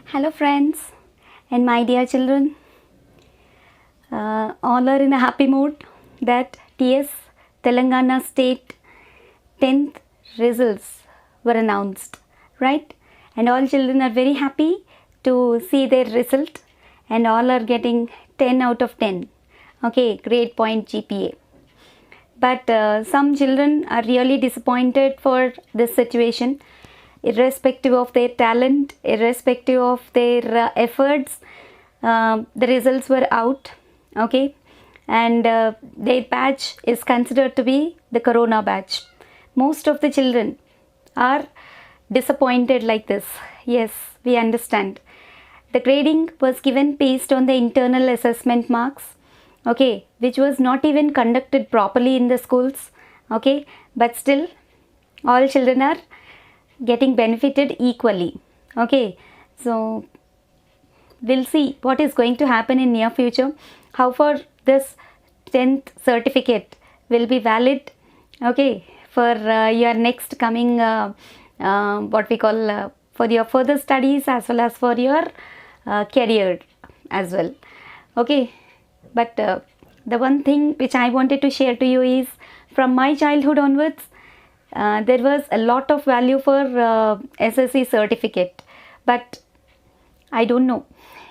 Hello friends and my dear children, all are in a happy mood that TS Telangana State 10th results were announced, right? And all children are very happy to see their result and all are getting 10 out of 10. Okay, grade point GPA. But some children are really disappointed for this situation, irrespective of their talent, irrespective of their efforts. The results were out, okay, and their batch is considered to be the corona batch. Most of the children are disappointed like this. Yes, we understand. The grading was given based on the internal assessment marks, okay, which was not even conducted properly in the schools, okay, but still all children are getting benefited equally, okay. So we'll see what is going to happen in near future, how far this 10th certificate will be valid, okay, for your next coming what we call for your further studies as well as for your career as well, okay. But the one thing which I wanted to share to you is, from my childhood onwards, there was a lot of value for SSC certificate, but I don't know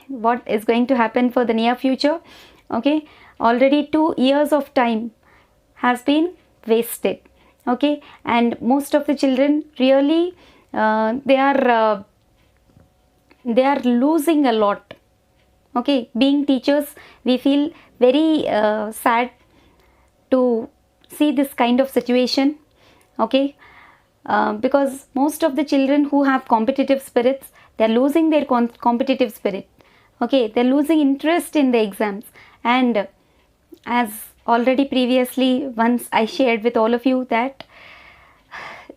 what is going to happen for the near future, okay. Already 2 years of time has been wasted, okay, and most of the children really they are losing a lot, okay. Being teachers, we feel very sad to see this kind of situation, okay, because most of the children who have competitive spirits, they are losing their competitive spirit, okay, they are losing interest in the exams. And as already previously once I shared with all of you that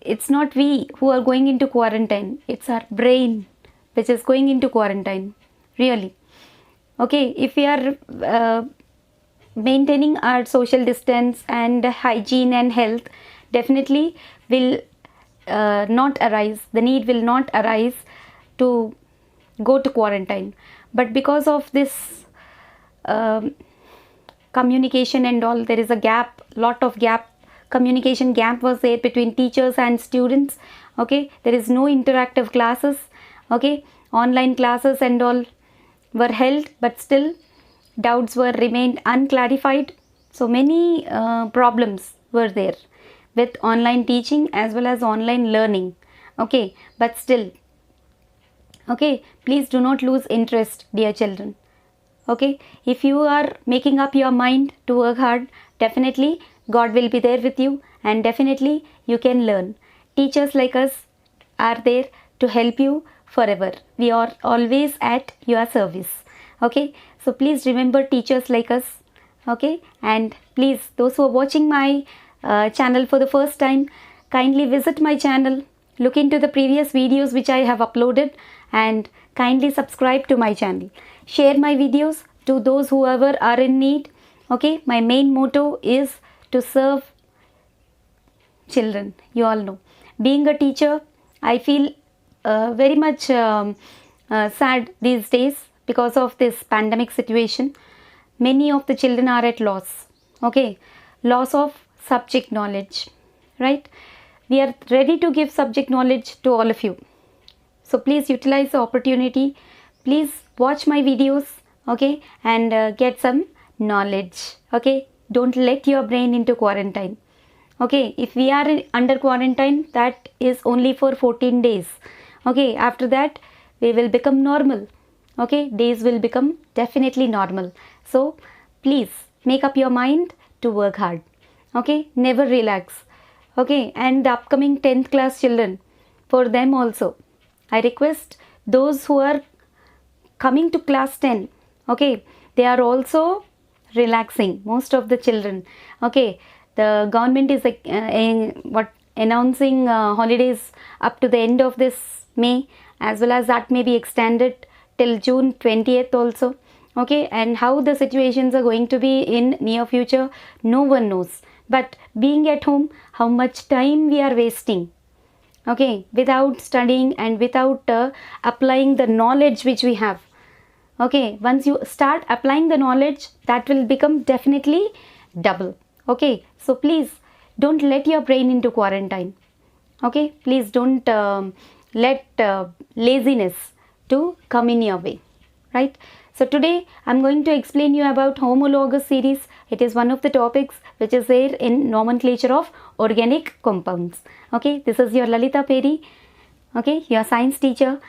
it's not we who are going into quarantine, it's our brain which is going into quarantine, really, okay. If we are maintaining our social distance and hygiene and health, definitely will not arise, the need will not arise to go to quarantine. But because of this communication and all, there is a gap, lot of gap, communication gap was there between teachers and students, okay. There is no interactive classes, okay. Online classes and all were held, but still doubts were remained unclarified. So many problems were there with online teaching as well as online learning, okay. But still, okay, please do not lose interest, dear children, okay. If you are making up your mind to work hard, definitely God will be there with you and definitely you can learn. Teachers like us are there to help you forever. We are always at your service, okay. So please remember teachers like us, okay. And please, those who are watching my channel for the first time, kindly visit my channel, look into the previous videos which I have uploaded, and kindly subscribe to my channel. Share my videos to those whoever are in need, okay. My main motto is to serve children. You all know, being a teacher, I feel very much sad these days because of this pandemic situation. Many of the children are at loss, okay, loss of subject knowledge, right. We are ready to give subject knowledge to all of you, so please utilize the opportunity, please watch my videos, okay, and get some knowledge, okay. Don't let your brain into quarantine, okay. If we are under quarantine, that is only for 14 days, okay. After that we will become normal, okay. Days will become definitely normal. So please make up your mind to work hard, okay. Never relax, okay. And the upcoming 10th class children, for them also I request, those who are coming to class 10, okay, they are also relaxing, most of the children, okay. The government is announcing holidays up to the end of this May, as well as that may be extended till June 20th also, okay. And how the situations are going to be in near future, no one knows. But being at home, how much time we are wasting, okay, without studying and without applying the knowledge which we have. Okay, once you start applying the knowledge, that will become definitely double. Okay, so please don't let your brain into quarantine. Okay, please don't let laziness to come in your way, right? So today I'm going to explain you about homologous series. It is one of the topics which is there in nomenclature of organic compounds. Okay, this is your Lalita Peri, okay, your science teacher.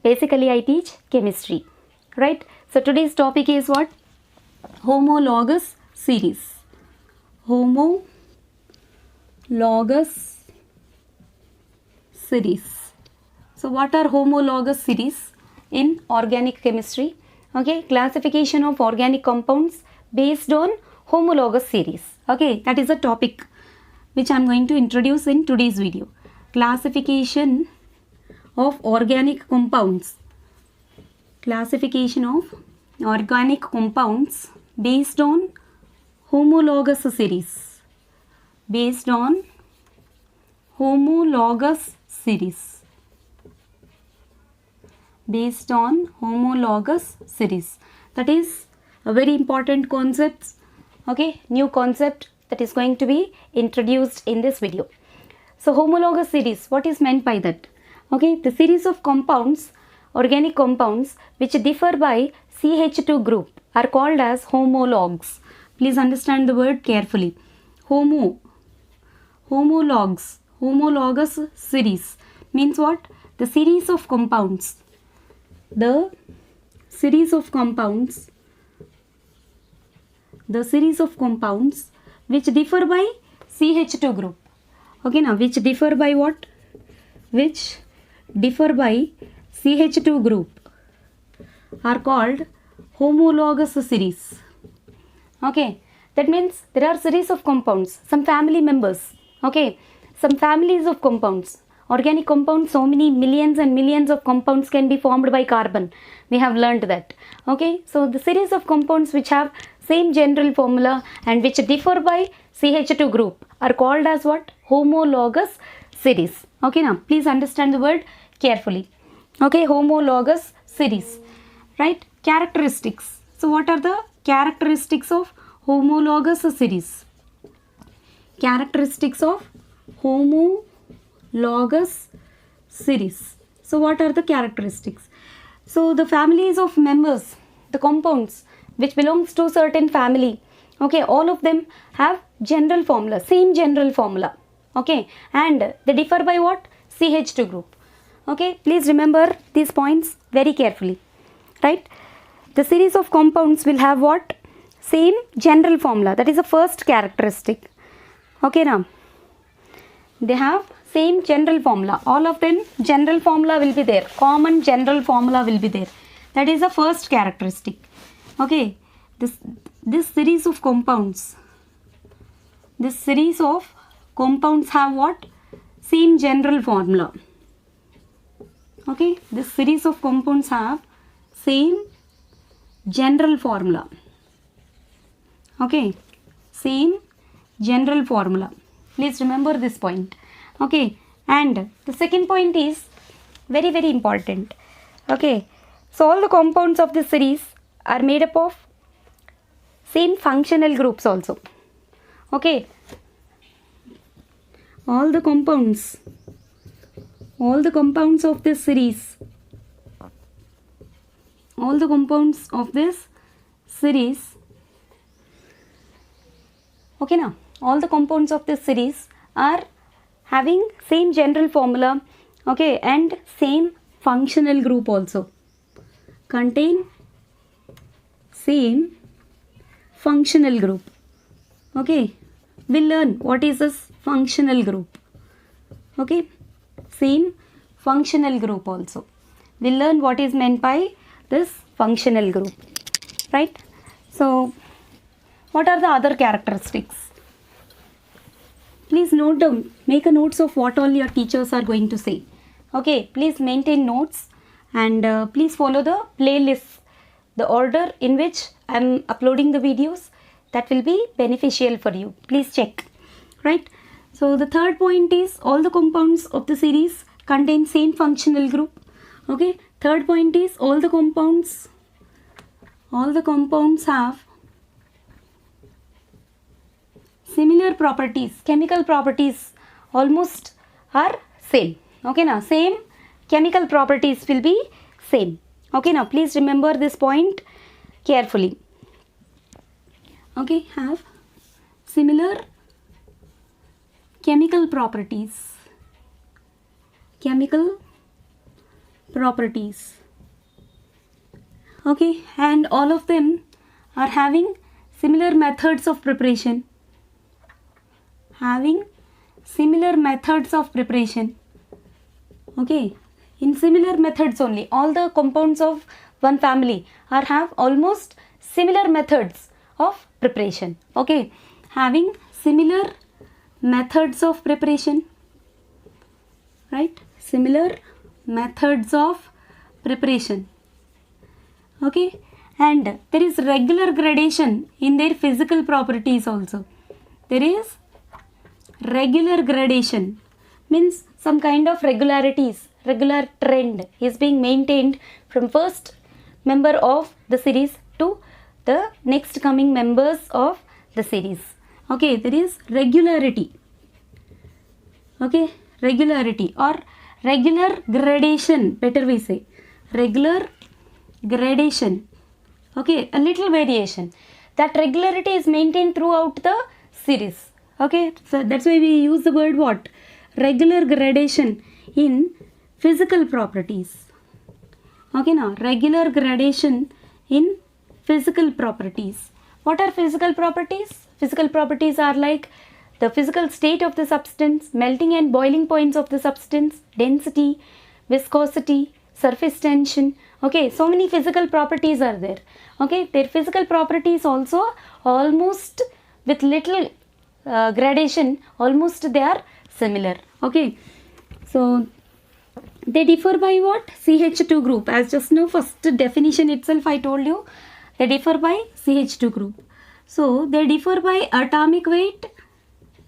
Basically I teach chemistry, right? So today's topic is what? Homologous series. Homologous series. So what are homologous series in organic chemistry? Okay, classification of organic compounds based on homologous series. Okay, that is a topic which I am going to introduce in today's video. Classification of organic compounds. Classification of organic compounds based on homologous series. Based on homologous series. Based on homologous series. That is a very important concept. Okay, new concept that is going to be introduced in this video. So homologous series, what is meant by that? Okay, the series of compounds, organic compounds which differ by CH2 group are called as homologs. Please understand the word carefully. Homologs, homologous series means what? The series of compounds. The series of compounds which differ by CH2 group. Okay, now which differ by what? Which differ by CH2 group are called homologous series. Okay, that means there are series of compounds, some family members. Okay, some families of compounds. Organic compounds, so many millions and millions of compounds can be formed by carbon. We have learned that. Okay, so the series of compounds which have same general formula and which differ by CH2 group are called as what? Homologous series. Okay, now please understand the word carefully. Okay, homologous series, right? Characteristics. So what are the characteristics of homologous series? Characteristics of homologous series. So what are the characteristics? So the families of members, the compounds which belongs to certain family, okay, all of them have general formula, same general formula. Okay, and they differ by what? CH2 group. Okay, please remember these points very carefully, right? The series of compounds will have what? Same general formula. That is the first characteristic. Okay, now they have same general formula. All of them general formula will be there. Common general formula will be there. That is the first characteristic. Okay, this series of compounds. This series of compounds have what? Same general formula. Okay, this series of compounds have same general formula. Okay, same general formula. Please remember this point. Okay, and the second point is very, very important. Okay, so all the compounds of this series are made up of same functional groups also. Okay, all the compounds of this series, okay, now all the compounds of this series are having same general formula, okay, and same functional group also. Contain same functional group. Okay, we'll learn what is this functional group. Okay, same functional group also. We'll learn what is meant by this functional group, right? So what are the other characteristics? Please note down, make a notes of what all your teachers are going to say. Okay, please maintain notes and please follow the playlist, the order in which I am uploading the videos. That will be beneficial for you. Please check, right? So the third point is all the compounds of the series contain same functional group. Okay, third point is all the compounds have similar properties, chemical properties almost are same. Okay, now same chemical properties will be same. Okay, now please remember this point carefully. Okay, have similar chemical properties. Okay, and all of them are having similar methods of preparation. Okay, in similar methods only, all the compounds of one family have almost similar methods of preparation. Okay, having similar methods of preparation, right? Similar methods of preparation. Okay, and there is regular gradation in their physical properties also. There is regular gradation, means some kind of regular trend is being maintained from first member of the series to the next coming members of the series. Okay, there is regularity. Okay, regularity or regular gradation, better we say regular gradation. Okay, a little variation. That regularity is maintained throughout the series. Okay, so that's why we use the word what? Regular gradation in physical properties. Okay, now regular gradation in physical properties. What are physical properties? Physical properties are like the physical state of the substance, melting and boiling points of the substance, density, viscosity, surface tension. Okay, so many physical properties are there. Okay, their physical properties also almost with little gradation, almost they are similar. Okay, so they differ by what? CH2 group. As just now first definition itself I told you, they differ by CH2 group. So they differ by atomic weight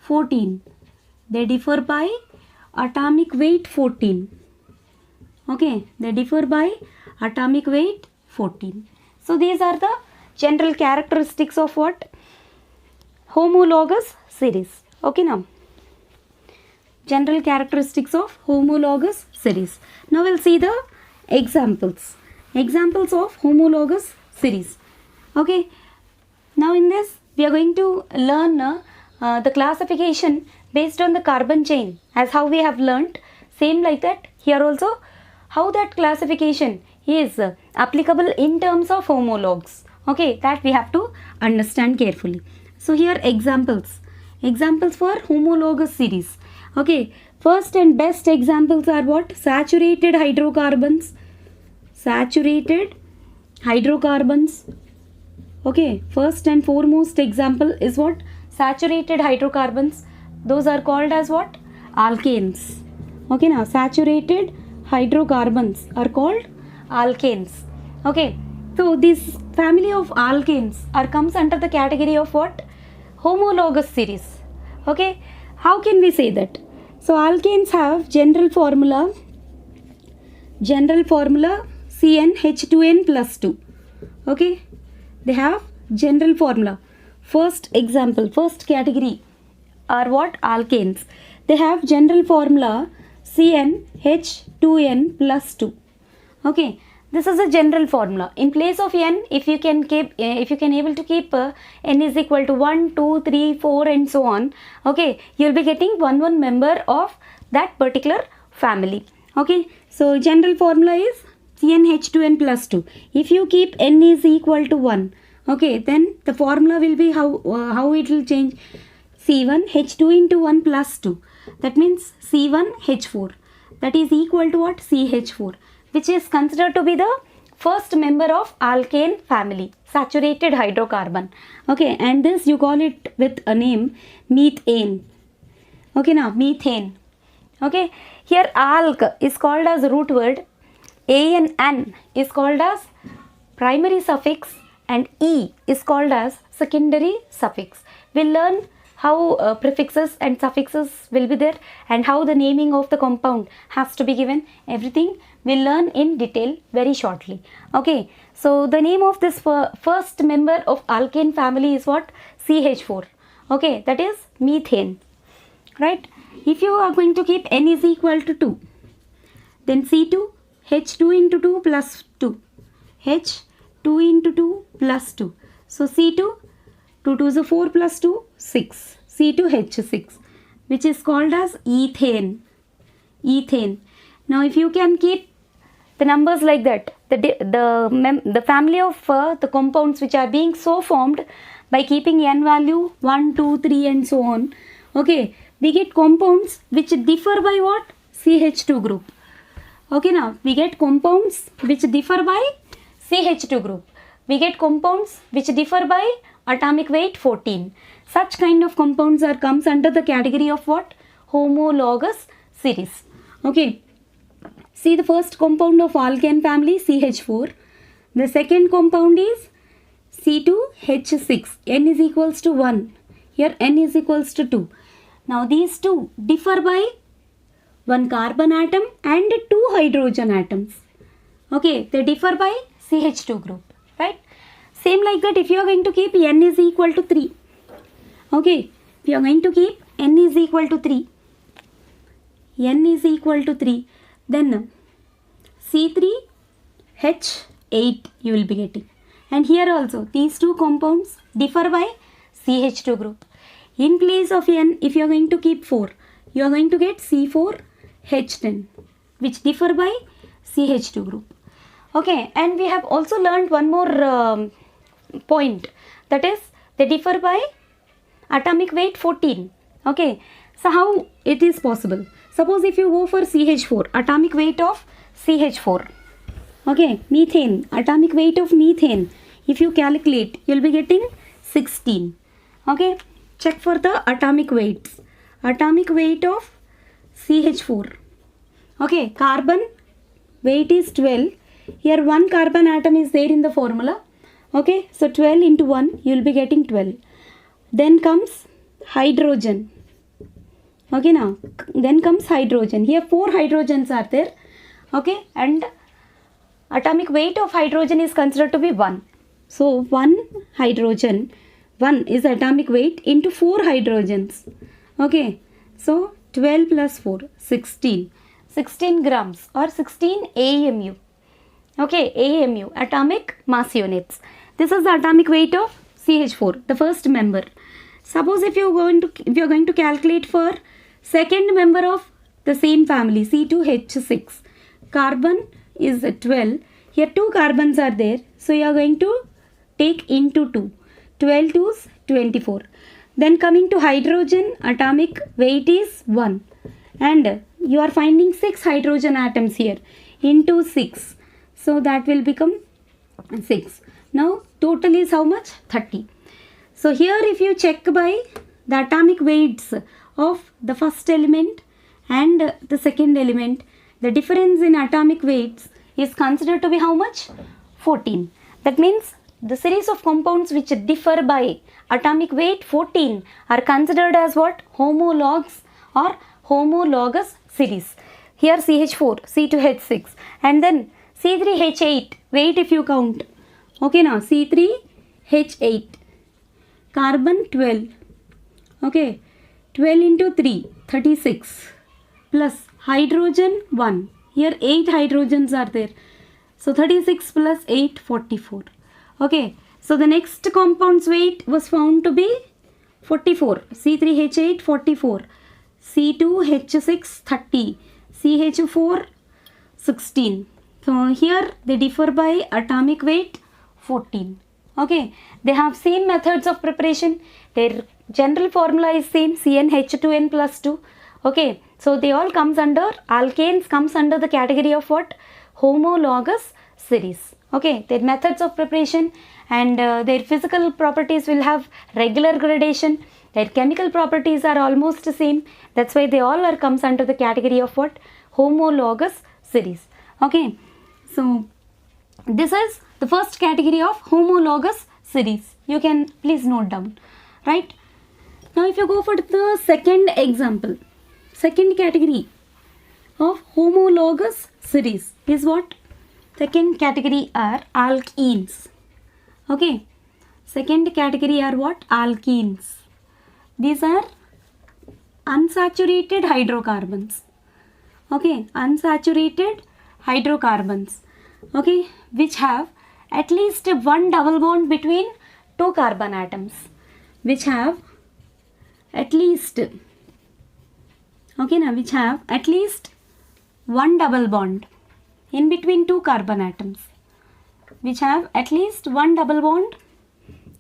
14. They differ by atomic weight 14. Okay, they differ by atomic weight 14. So these are the general characteristics of what? Homologous series. Okay, now general characteristics of homologous series. Now we'll see the examples of homologous series. Okay, now in this we are going to learn the classification based on the carbon chain, as how we have learnt. Same like that here also, how that classification is applicable in terms of homologues. Okay, that we have to understand carefully. So here examples for homologous series. Okay, first and best examples are what? Saturated hydrocarbons. Okay, first and foremost example is what? Saturated hydrocarbons. Those are called as what? Alkanes. Okay, now saturated hydrocarbons are called alkanes. Okay, so this family of alkanes comes under the category of what? Homologous series. Okay, how can we say that? So alkanes have general formula CnH2n plus 2. Okay, they have general formula. First category are what? Alkanes. They have general formula CnH2n plus 2. Okay, this is a general formula. In place of n, if you can able to keep n is equal to 1, 2, 3, 4 and so on. Okay, you'll be getting one member of that particular family. Okay, so general formula is CnH2n plus 2. If you keep n is equal to 1, okay, then the formula will be how it will change? C1H2 into 1 plus 2. That means C1H4. That is equal to what? CH4, which is considered to be the first member of alkane family, saturated hydrocarbon. Okay, and this you call it with a name methane. Okay, now methane. Okay, here alk is called as root word, a and n is called as primary suffix, and e is called as secondary suffix. We'll learn how prefixes and suffixes will be there, and how the naming of the compound has to be given. Everything we'll learn in detail very shortly. Okay, so the name of this first member of alkane family is what? CH4. Okay, that is methane, right? If you are going to keep n is equal to 2, then C2, H2 into 2 plus 2, H2 into 2 plus 2. So C2, 2 2 is a 4 plus 2, 6. C2H6, which is called as ethane. Ethane. Now if you can keep the numbers like that, the family of the compounds which are being so formed by keeping n value 1, 2, 3 and so on. Okay, we get compounds which differ by what? CH2 group. Okay, now we get compounds which differ by CH2 group. We get compounds which differ by atomic weight 14. Such kind of compounds comes under the category of what? Homologous series. Okay, see the first compound of alkane family, CH4. The second compound is C2H6. N is equals to 1. Here N is equals to 2. Now these two differ by one carbon atom and two hydrogen atoms. Okay, they differ by CH2 group, right? Same like that, if you are going to keep n is equal to 3. Okay, if you are going to keep n is equal to 3, n is equal to 3, then C3H8 you will be getting. And here also these two compounds differ by CH2 group. In place of n, if you are going to keep 4, you are going to get C4H10, which differ by CH2 group. Okay, and we have also learned one more point, that is they differ by atomic weight 14. Okay, so how it is possible? Suppose if you go for CH4, atomic weight of CH4, okay, methane, atomic weight of methane, if you calculate, you will be getting 16. Okay, check for the atomic weights. Atomic weight of CH4. Okay, carbon weight is 12. Here one carbon atom is there in the formula. Okay, so 12 into 1, you will be getting 12. Then comes hydrogen. Okay, now then comes hydrogen. Here 4 hydrogens are there. Okay, and atomic weight of hydrogen is considered to be 1. So 1 hydrogen, 1 is atomic weight into 4 hydrogens. Okay, so 12 plus 4, 16. 16 grams or 16 AMU. Okay, AMU, atomic mass units. This is the atomic weight of CH4, the first member. Suppose if you are going to calculate for second member of the same family, C2H6, carbon is 12. Here 2 carbons are there, so you are going to take into 2. 12 to 24. Then coming to hydrogen, atomic weight is 1. And you are finding 6 hydrogen atoms here into 6. So that will become 6. Now total is how much? 30. So here if you check by the atomic weights of the first element and the second element, the difference in atomic weights is considered to be how much? 14. That means the series of compounds which differ by atomic weight 14 are considered as what? Homologs or homologous series. Here CH4, C2H6 and then C3H8, weight if you count. Okay, now C3H8, carbon 12. Okay, 12 into 3, 36 plus hydrogen 1. Here 8 hydrogens are there. So 36 plus 8, 44. Okay, so the next compound's weight was found to be 44. C3H8 44, C2H6 30, CH4 16. So here they differ by atomic weight 14. Okay, they have same methods of preparation. Their general formula is same, CnH2n plus 2. Okay, so they all comes under, alkanes comes under the category of what? Homologous series. Okay, their methods of preparation and their physical properties will have regular gradation. Their chemical properties are almost the same. That's why they all comes under the category of what? Homologous series. Okay, so this is the first category of homologous series. You can please note down, right? Now if you go for the second example, second category of homologous series is what? Second category are alkenes. Okay, second category are what? Alkenes. These are unsaturated hydrocarbons. Okay, unsaturated hydrocarbons. Okay, which have at least one double bond between two carbon atoms. Which have at least, okay, now which have at least one double bond in between two carbon atoms. Which have at least one double bond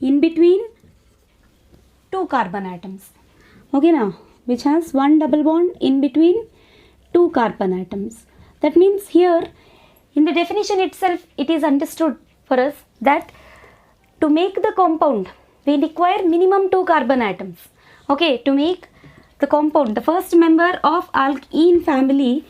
in between two carbon atoms. Okay, now which has one double bond in between two carbon atoms. That means here in the definition itself it is understood for us that to make the compound we require minimum two carbon atoms. Okay, to make the compound, the first member of alkene family,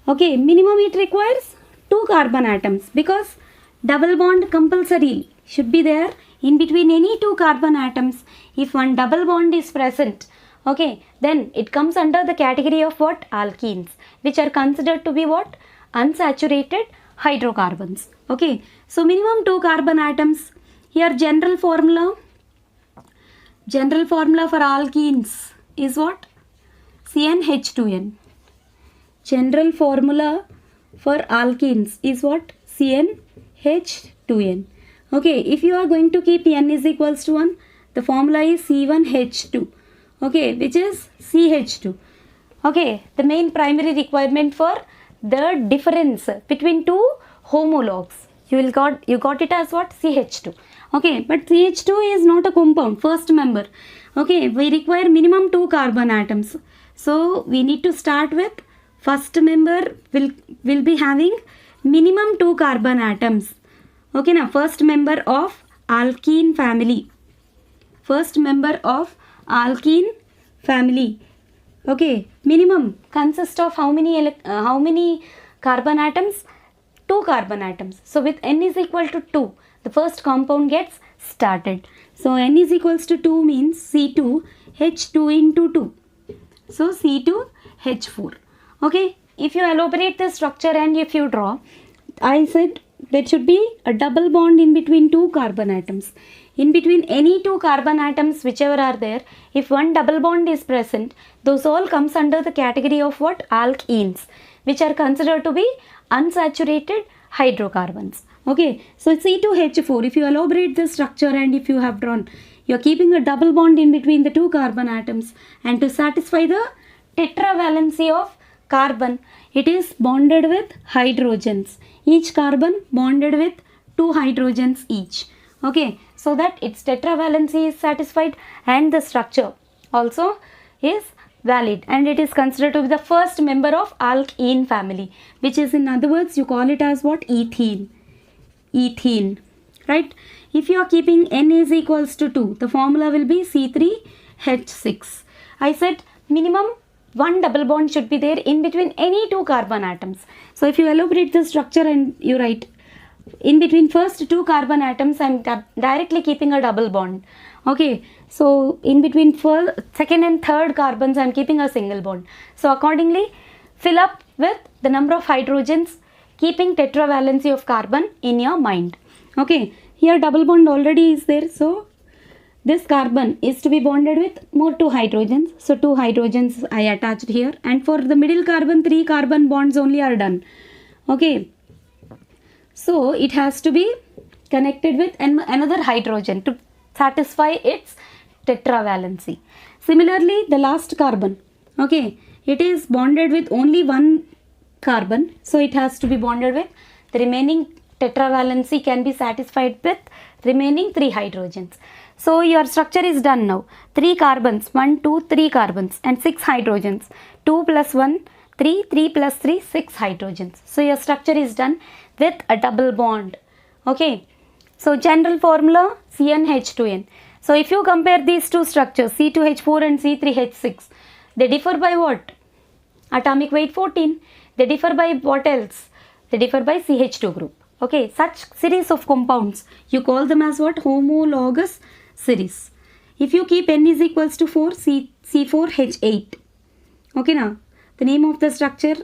okay, minimum it requires two carbon atoms, because double bond compulsory should be there in between any two carbon atoms. If one double bond is present, okay, then it comes under the category of what? Alkenes, which are considered to be what? Unsaturated hydrocarbons. Okay, so minimum two carbon atoms. Here general formula for alkenes is what? CnH2n. General formula for alkenes is what? CnH2n. Okay, if you are going to keep n is equals to 1, the formula is C1H2. Okay, which is CH2. Okay, the main primary requirement for the difference between two homologs. You got it as what? CH2. Okay, but CH2 is not a compound, first member. Okay, we require minimum two carbon atoms. So we need to start with first member will be having minimum two carbon atoms. Okay, now first member of alkene family. First member of alkene family. Okay, minimum consists of how many carbon atoms? Two carbon atoms. So with n is equal to 2, the first compound gets started. So n is equals to 2 means C2H2 into 2. So C2H4. Okay, if you elaborate the structure and if you draw, I said there should be a double bond in between two carbon atoms. In between any two carbon atoms whichever are there, if one double bond is present, those all comes under the category of what? Alkenes, which are considered to be unsaturated hydrocarbons. Okay, so C2H4, if you elaborate the structure and if you have drawn, you are keeping a double bond in between the two carbon atoms, and to satisfy the tetravalency of carbon, it is bonded with hydrogens. Each carbon bonded with two hydrogens each. Okay, so that its tetravalency is satisfied and the structure also is valid, and it is considered to be the first member of alkene family, which is, in other words, you call it as what? Ethene. Ethene, right? If you are keeping n is equals to 2, the formula will be C3H6. I said minimum one double bond should be there in between any two carbon atoms. So if you elaborate the structure and you write in between first two carbon atoms, I am directly keeping a double bond. Okay, so in between first, second and third carbons I am keeping a single bond. So accordingly fill up with the number of hydrogens, keeping tetravalency of carbon in your mind. Okay, here double bond already is there, so this carbon is to be bonded with more two hydrogens. So two hydrogens I attached here, and for the middle carbon 3 carbon bonds only are done. Okay, so it has to be connected with another hydrogen to satisfy its tetravalency. Similarly, the last carbon, okay, it is bonded with only one carbon, so it has to be bonded with the remaining tetravalency can be satisfied with remaining 3 hydrogens. So your structure is done now. 3 carbons, 1, 2, 3 carbons and 6 hydrogens. 2 plus 1, 3, 3 plus 3, 6 hydrogens. So your structure is done with a double bond. Okay. So general formula CnH2n. So if you compare these two structures, C2H4 and C3H6, they differ by what? Atomic weight 14. They differ by what else? They differ by CH2 group. Okay, such series of compounds, you call them as what? Homologous series. If you keep N is equals to 4, C4H8. Okay now, the name of the structure,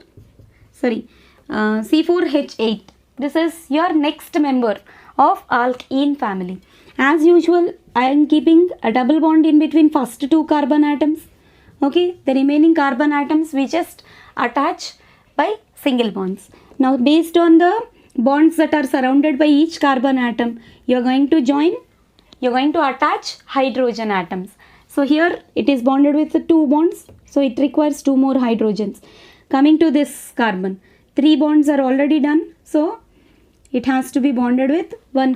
C4H8. This is your next member of alkene family. As usual, I am keeping a double bond in between first two carbon atoms. Okay, the remaining carbon atoms we just attach by single bonds. Now, based on the bonds that are surrounded by each carbon atom, you are going to attach hydrogen atoms. So here it is bonded with the 2 bonds, so it requires 2 more hydrogens. Coming to this carbon, 3 bonds are already done, so it has to be bonded with one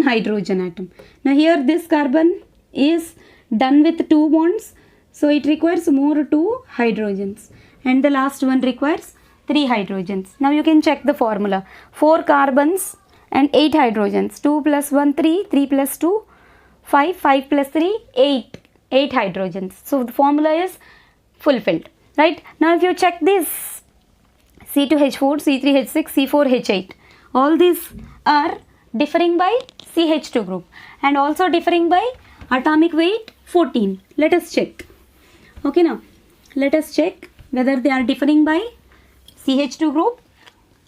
hydrogen atom. Now here this carbon is done with 2 bonds, so it requires more 2 hydrogens, and the last one requires 3 hydrogens. Now you can check the formula. 4 carbons and 8 hydrogens. 2 plus 1, 3, 3 plus 2, 5, 5 plus 3, 8 hydrogens. So the formula is fulfilled, right? Now if you check this C2H4, C3H6, C4H8, all these are differing by CH2 group and also differing by atomic weight 14. Let us check. Okay, now let us check whether they are differing by CH2 group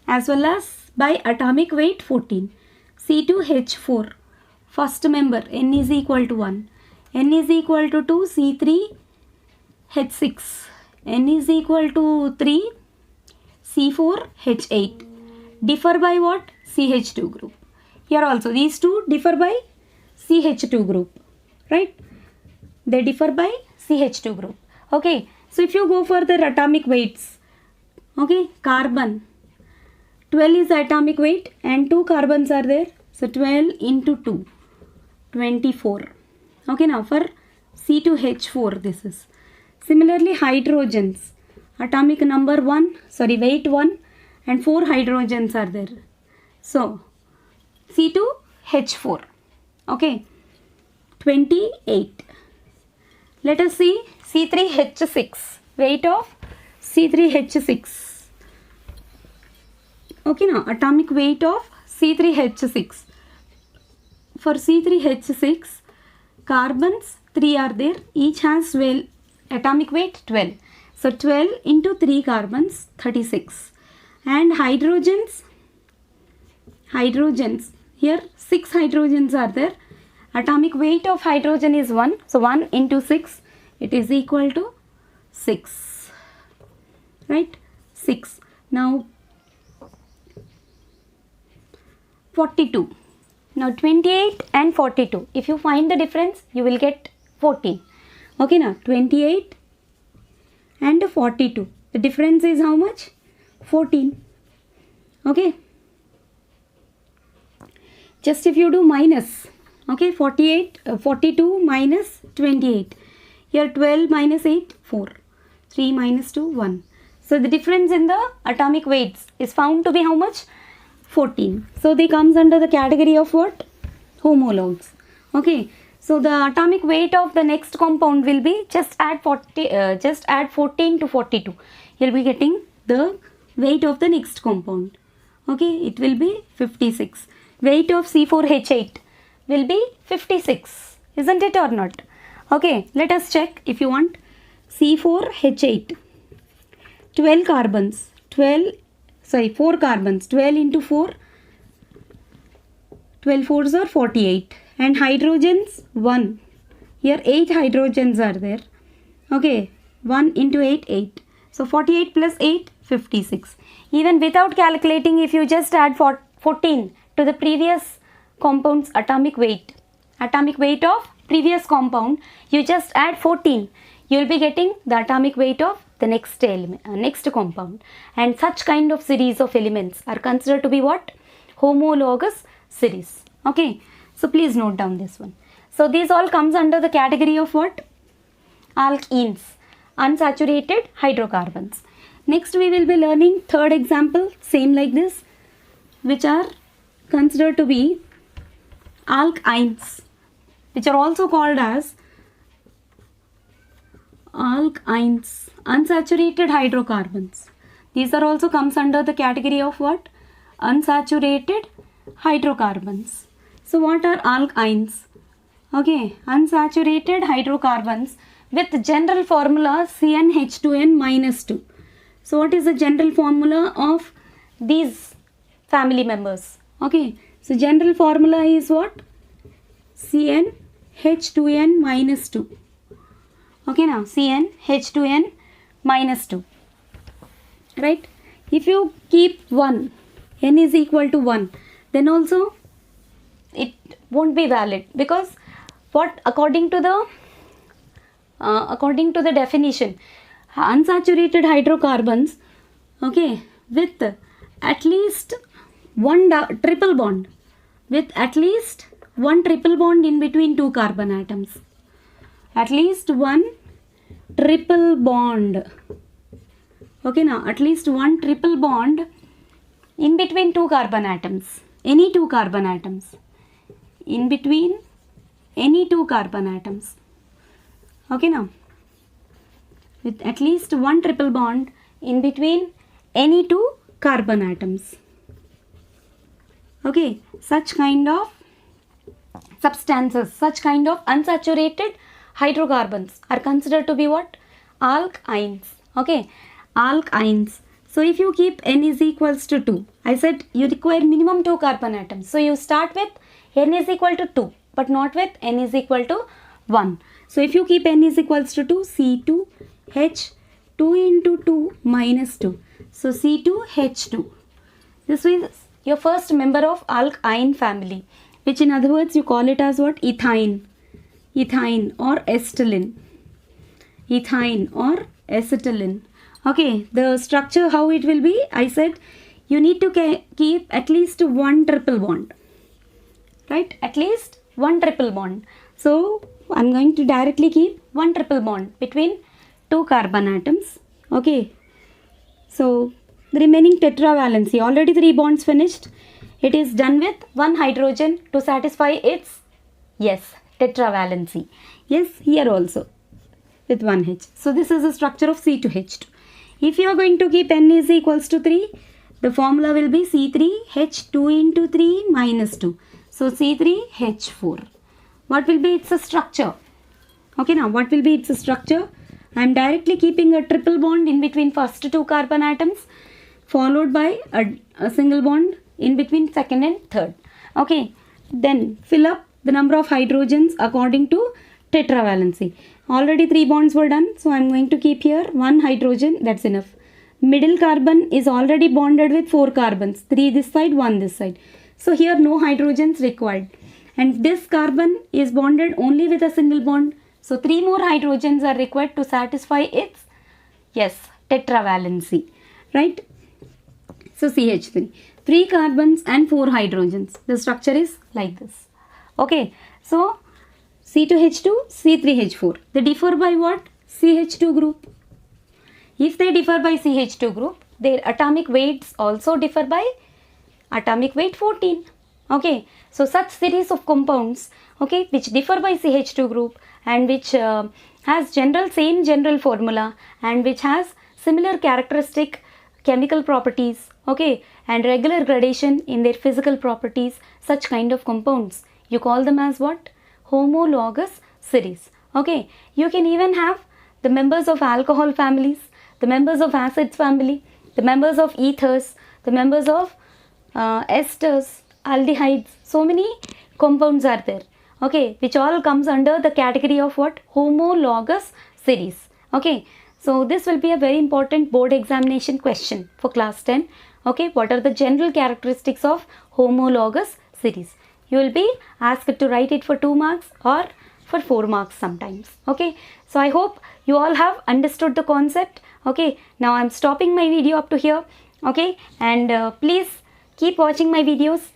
as well as by atomic weight 14. C2H4, first member, N is equal to 1. N is equal to 2, C3H6. N is equal to 3, C4H8. Differ by what? CH2 group. Here also these two differ by CH2 group, right? They differ by CH2 group. Okay, so if you go for the atomic weights, okay, carbon 12 is the atomic weight and 2 carbons are there, so 12 into 2, 24. Okay, now for C2H4 this is. Similarly, hydrogens, atomic number 1, weight 1 and 4 hydrogens are there. So C2H4, okay, 28. Let us see C3H6, weight of C3H6. Okay, now atomic weight of C3H6. For C3H6, carbons 3 are there, each has atomic weight 12. So 12 into 3 carbons, 36. And hydrogens, here 6 hydrogens are there. Atomic weight of hydrogen is 1. So 1 into 6, it is equal to 6. Right? 6. Now 42. Now 28 and 42. If you find the difference, you will get 14. Okay, now 28 and 42. The difference is how much? 14. Okay. Just if you do minus, okay, 42 minus 28. Here 12 minus 8, 4. 3 minus 2, 1. So the difference in the atomic weights is found to be how much? 14. So they comes under the category of what? Homologues. Okay. So the atomic weight of the next compound will be just add 14 to 42. You'll be getting the weight of the next compound. Okay, it will be 56. Weight of C4H8 will be 56. Isn't it or not? Okay, let us check if you want. C4H8, 12 carbons, 4 carbons, 12 into 4, 12 4s are 48. And hydrogens 1. Here 8 hydrogens are there. Okay, 1 into 8, 8. So 48 plus 8, 56. Even without calculating, if you just add 14 to the previous compound's atomic weight of previous compound, you just add 14. You will be getting the atomic weight of the next compound. And such kind of series of elements are considered to be what? Homologous series. Okay. So please note down this one. So these all comes under the category of what? Alkenes, unsaturated hydrocarbons. Next we will be learning third example, same like this, which are considered to be alkynes, which are also called as alkynes, unsaturated hydrocarbons. These are also comes under the category of what? Unsaturated hydrocarbons. So what are alkynes? Okay, unsaturated hydrocarbons with general formula CnH2n minus 2. So what is the general formula of these family members? Okay, so general formula is what? CnH2n minus 2. Okay, now CnH2n minus 2. Right? If you keep 1, n is equal to 1, then also it won't be valid, because what, according to the definition, unsaturated hydrocarbons, okay, with at least one triple bond, with at least one triple bond in between two carbon atoms, at least one triple bond. Okay, now at least one triple bond in between two carbon atoms, any two carbon atoms, in between any two carbon atoms. Okay, now with at least one triple bond in between any two carbon atoms. Okay, such kind of substances, such kind of unsaturated hydrocarbons are considered to be what? Alkynes. Okay, alkynes. So if you keep n is equals to 2, I said you require minimum 2 carbon atoms. So you start with n is equal to 2, but not with n is equal to 1. So if you keep n is equals to 2, C2H 2 into 2 minus 2. So C2H2. This is your first member of alkyne family, which in other words you call it as what? Ethyne. Ethyne or acetylene. Ethyne or acetylene. Okay, the structure, how it will be? I said you need to keep at least one triple bond. Right? At least one triple bond. So I'm going to directly keep one triple bond between two carbon atoms. Okay. So the remaining tetravalency, already 3 bonds finished. It is done with one hydrogen to satisfy its, yes, tetravalency. Yes, here also with one H. So this is the structure of C2H2. If you are going to keep n is equals to 3, the formula will be C3H2 into 3 minus 2. So C3H4. What will be its structure? Okay, now what will be its structure? I am directly keeping a triple bond in between first two carbon atoms, followed by a single bond in between second and third. Okay, then fill up the number of hydrogens according to tetravalency. Already 3 bonds were done, so I am going to keep here one hydrogen, that's enough. Middle carbon is already bonded with 4 carbons, 3 this side, 1 this side. So here no hydrogens required. And this carbon is bonded only with a single bond. So 3 more hydrogens are required to satisfy its, yes, tetravalency. Right? So CH3. 3 carbons and 4 hydrogens. The structure is like this. Okay. So C2H2, C3H4. They differ by what? CH2 group. If they differ by CH2 group, their atomic weights also differ by atomic weight 14. Okay. So such series of compounds, okay, which differ by CH2 group and which has same general formula and which has similar characteristic chemical properties, okay, and regular gradation in their physical properties, such kind of compounds, you call them as what? Homologous series. Okay, you can even have the members of alcohol families, the members of acids family, the members of ethers, the members of esters, aldehydes. So many compounds are there, okay, which all comes under the category of what? Homologous series. Okay, so this will be a very important board examination question for class 10. Okay, what are the general characteristics of homologous series? You will be asked to write it for 2 marks or for 4 marks sometimes. Okay, so I hope you all have understood the concept. Okay, now I am stopping my video up to here. Okay, and please keep watching my videos,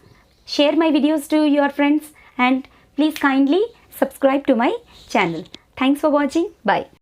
share my videos to your friends, and please kindly subscribe to my channel. Thanks for watching. Bye.